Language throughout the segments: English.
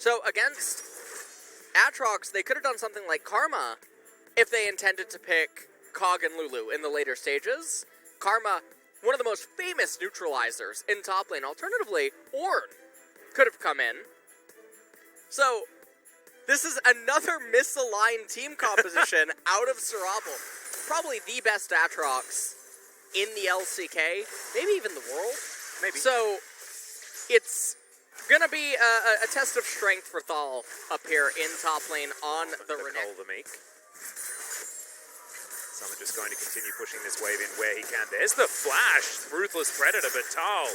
So against Aatrox, they could have done something like Karma if they intended to pick Kog and Lulu in the later stages. Karma, one of the most famous neutralizers in top lane. Alternatively, Ornn could have come in. So, this is another misaligned team composition out of Sarabal. Probably the best Aatrox in the LCK, maybe even the world. Maybe. So, it's gonna be a test of strength for Thal up here in top lane on the Renekton. The meek. Summit just going to continue pushing this wave in where he can. There's the flash. Ruthless Predator, but Thal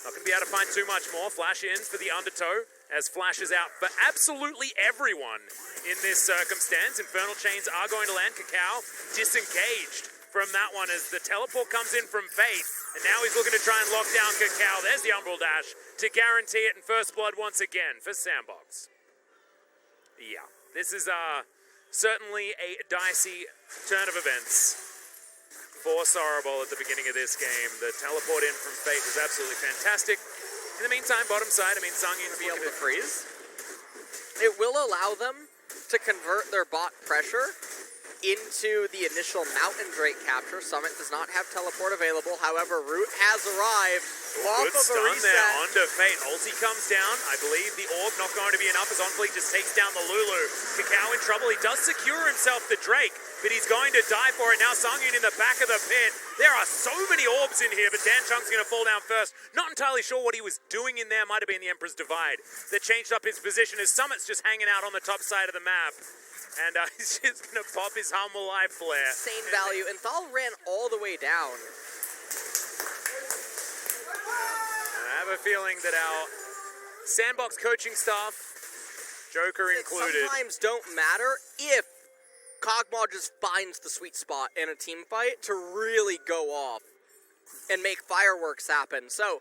not going to be able to find too much more. Flash in for the undertow as flash is out for absolutely everyone in this circumstance. Infernal Chains are going to land. Cacao disengaged from that one as the teleport comes in from Faith. And now he's looking to try and lock down Cacao. There's the Umbral Dash to guarantee it in first blood once again for Sandbox. Yeah, this is certainly a dicey turn of events for Sarabal at the beginning of this game. The teleport in from Fate was absolutely fantastic. In the meantime, bottom side, Sangyun be able to freeze. It will allow them to convert their bot pressure into the initial Mountain Drake capture. Summit does not have teleport available. However, Root has arrived off good of a stun reset. there onto Fate. Ulti comes down. I believe the orb not going to be enough as OnFleek just takes down the Lulu. Cacao in trouble. He does secure himself the Drake, but he's going to die for it. Now Sangyun in the back of the pit. There are so many orbs in here, but Dan Chung's going to fall down first. Not entirely sure what he was doing in there. Might have been the Emperor's Divide that changed up his position as Summit's just hanging out on the top side of the map. And he's just going to pop his Humble Life Flare. Insane value. And Thal ran all the way down. And I have a feeling that our Sandbox coaching staff, Joker included, sometimes don't matter if Kog'Maw just finds the sweet spot in a team fight to really go off and make fireworks happen. So,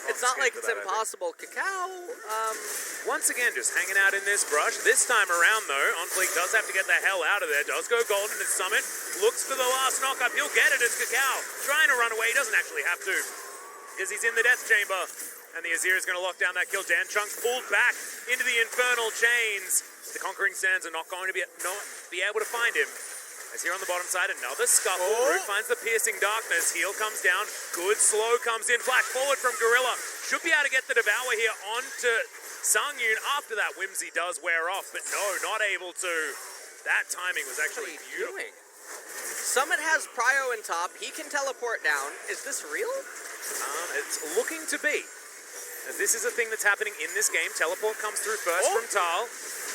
it's not like it's impossible. Cacao, once again, just hanging out in this brush. This time around, though, OnFleek does have to get the hell out of there. Does go golden as Summit. Looks for the last knock-up. He'll get it as Cacao trying to run away. He doesn't actually have to, because he's in the death chamber. And the Azir is going to lock down that kill. Dan Chung's pulled back into the Infernal Chains. The Conquering Sands are not going to be able to find him. As here on the bottom side, another scuffle. Root finds the Piercing Darkness. Heal comes down. Good slow comes in. Flash forward from Gorilla. Should be able to get the Devour here onto Sangyun after that whimsy does wear off. But no, not able to. That timing was actually beautiful. Summit has Prio in top. He can teleport down. Is this real? It's looking to be. As this is a thing that's happening in this game. Teleport comes through first from Tal.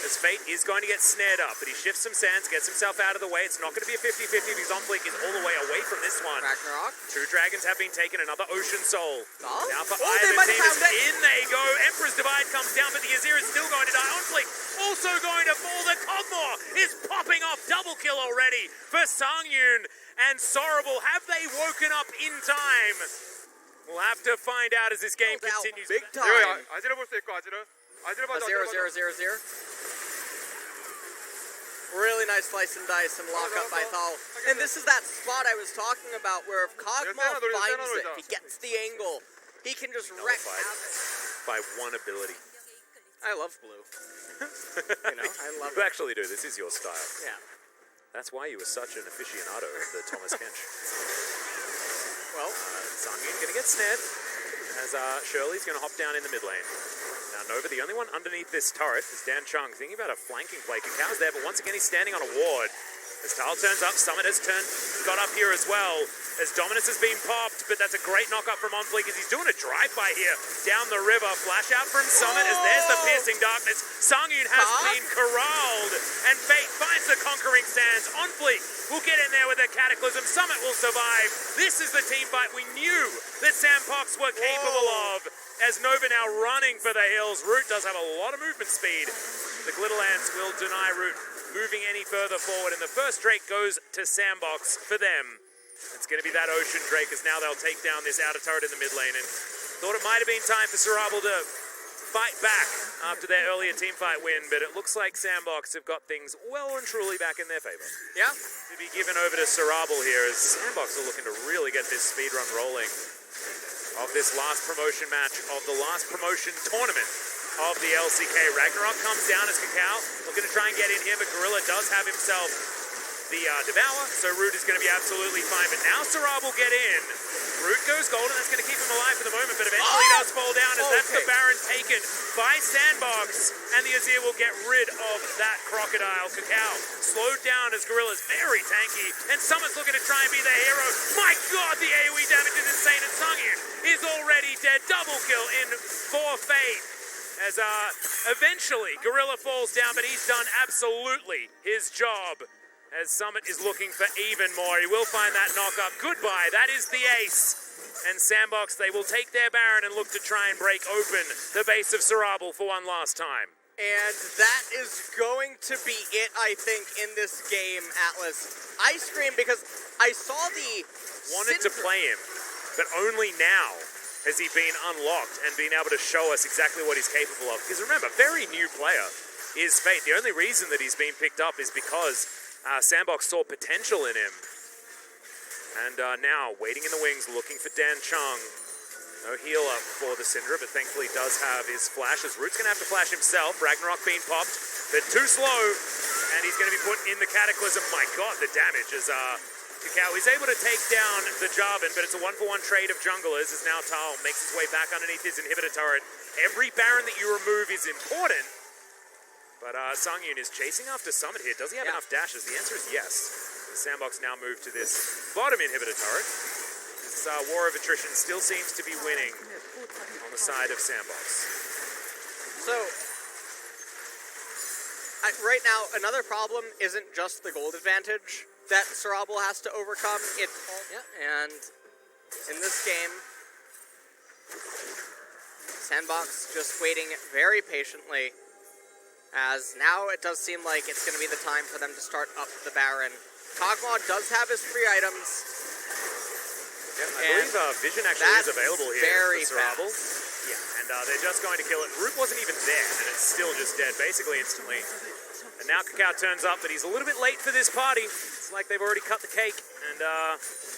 As Fate is going to get snared up, but he shifts some sands, gets himself out of the way. It's not going to be a 50-50 because OnFleek is all the way away from this one. Ragnarok. Two dragons have been taken, another Ocean Soul. Oh. Now for either team is in they go. Emperor's Divide comes down, but the Azir is still going to die. OnFleek also going to fall. The Kog'Maw is popping off. Double kill already for Sangyun and Sorrowful. Have they woken up in time? We'll have to find out as this game continues. Big time. Azir. Really nice slice and dice and lock up by Thal. And this is that spot I was talking about where if Kog'Maw finds it, he gets the angle, he can just wreck havoc. By one ability. I love blue. I love You actually do. This is your style. Yeah. That's why you were such an aficionado of the Thomas Kench. Well, Sangyun going to get snared as Shirley's going to hop down in the mid lane. Now Nova, the only one underneath this turret is Dan Chung, thinking about a flanking play. Cacao's there, but once again he's standing on a ward. As Tal turns up, Summit has got up here as well. As Dominus has been popped, but that's a great knock-up from OnFleek as he's doing a drive-by here down the river. Flash out from Summit as there's the Piercing Darkness. Sangyun has been corralled, and Fate finds the Conquering Sands. OnFleek will get in there with a Cataclysm. Summit will survive. This is the team fight we knew that Sandbox were capable of. As Nova now running for the hills. Root does have a lot of movement speed. The Glitterlands will deny Root moving any further forward, and the first Drake goes to Sandbox for them. It's going to be that Ocean Drake, as now they'll take down this outer turret in the mid lane, and thought it might have been time for Sarabal to fight back after their earlier team fight win, but it looks like Sandbox have got things well and truly back in their favor. Yeah. To be given over to Sarabal here, as Sandbox are looking to really get this speedrun rolling of this last promotion match of the last promotion tournament of the LCK. Ragnarok comes down as Kakao looking to try and get in here, but Gorilla does have himself the Devour, so Root is going to be absolutely fine. But now Sarab will get in. Root goes gold, and that's going to keep him alive for the moment, but eventually does fall down as that's the Baron taken by Sandbox, and the Azir will get rid of that Crocodile. Kakao slowed down as Gorilla's very tanky, and Summit's looking to try and be the hero. My god, the AoE damage is insane, and Thăng is already dead. Double kill in for Fate. As eventually Gorilla falls down, but he's done absolutely his job. As Summit is looking for even more. He will find that knock-up. Goodbye, that is the ace. And Sandbox, they will take their Baron and look to try and break open the base of Sarabul for one last time. And that is going to be it, I think, in this game, Atlas. I screamed because I saw the... Wanted to play him, but only now has he been unlocked and been able to show us exactly what he's capable of. Because remember, very new player is Fate. The only reason that he's been picked up is because Sandbox saw potential in him. And now, waiting in the wings, looking for Dan Chung. No heal up for the Syndra, but thankfully does have his flash, as Root's going to have to flash himself. Ragnarok being popped, but too slow. And he's going to be put in the Cataclysm. My god, the damage as Kakao is able to take down the Jarvan, but it's a 1-for-1 trade of junglers, as now Tal makes his way back underneath his inhibitor turret. Every Baron that you remove is important. But Sangyun is chasing after Summit here. Does he have enough dashes? The answer is yes. The Sandbox now move to this bottom inhibitor turret. This war of attrition still seems to be winning on the side of Sandbox. So, right now, another problem isn't just the gold advantage that Sarabul has to overcome. And in this game, Sandbox just waiting very patiently. As now it does seem like it's going to be the time for them to start up the Baron. Kog'Maw does have his free items. Yeah, I believe Vision actually is available here very for Sarabul. fast. Yeah, and they're just going to kill it. Root wasn't even there, and it's still just dead, basically instantly. And now Kakao turns up, but he's a little bit late for this party. It's like they've already cut the cake, and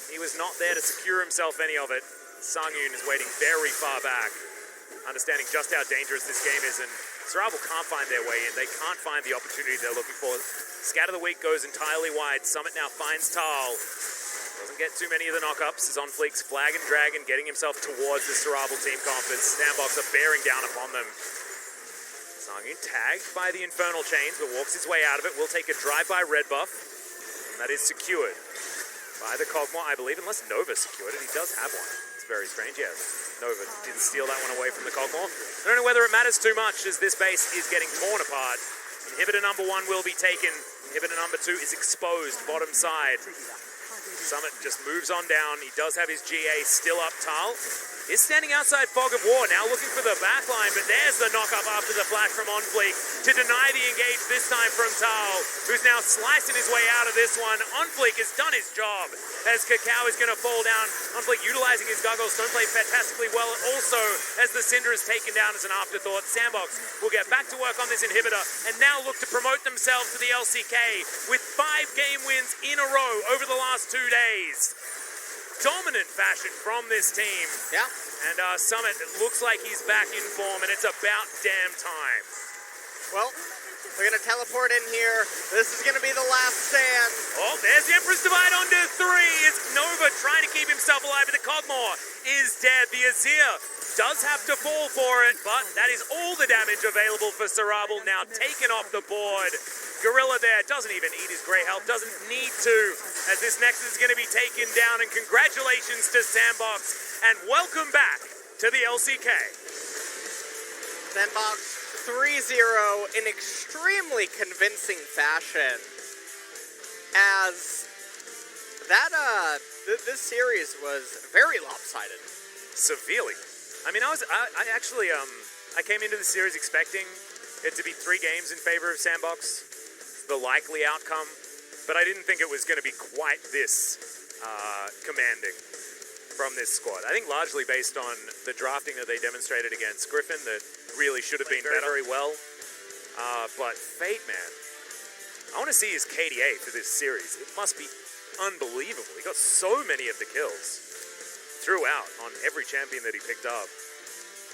he was not there to secure himself any of it. Sangyun is waiting very far back, understanding just how dangerous this game is, and Sarabul can't find their way in. They can't find the opportunity they're looking for. Scat of the Week goes entirely wide. Summit now finds Tal. Doesn't get too many of the knockups. Is on Fleek's flag and dragon, getting himself towards the Sarabul team comp as Sandbox are bearing down upon them. Sangyun tagged by the Infernal Chains, but walks his way out of it. Will take a drive-by red buff. And that is secured by the Kog'Maw, I believe, unless Nova secured it. He does have one. It's very strange, yes. Nova didn't steal that one away from the Kog'Maw. I don't know whether it matters too much as this base is getting torn apart. Inhibitor number 1 will be taken. Inhibitor number 2 is exposed, bottom side. Summit just moves on down. He does have his GA still up. Tal is standing outside Fog of War, now looking for the backline, but there's the knock-up after the flash from Onfleek to deny the engage this time from Tal, who's now slicing his way out of this one. Onfleek has done his job as Kakao is going to fall down. Onfleek utilizing his goggles, don't play fantastically well. Also, as the Syndra is taken down as an afterthought, Sandbox will get back to work on this inhibitor and now look to promote themselves to the LCK with 5 game wins in a row over the last 2 days. Dominant fashion from this team. Yeah. And Summit looks like he's back in form, and it's about damn time. Well, we're going to teleport in here. This is going to be the last stand. Oh, there's the Empress Divide onto 3. It's Nova trying to keep himself alive, but the Kog'Maw is dead. The Azir does have to fall for it, but that is all the damage available for Sarabul, now taken off the board. Gorilla there doesn't even eat his grey health, doesn't need to, as this Nexus is going to be taken down, and congratulations to Sandbox, and welcome back to the LCK. Sandbox 3-0 in extremely convincing fashion, as that, this series was very lopsided. Severely. I mean, I actually came into the series expecting it to be 3 games in favor of Sandbox, the likely outcome, but I didn't think it was going to be quite this commanding from this squad. I think largely based on the drafting that they demonstrated against Griffin that really should have been very well. But Fate, man, I want to see his KDA for this series. It must be unbelievable. He got so many of the kills throughout on every champion that he picked up.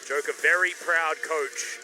Joker, very proud coach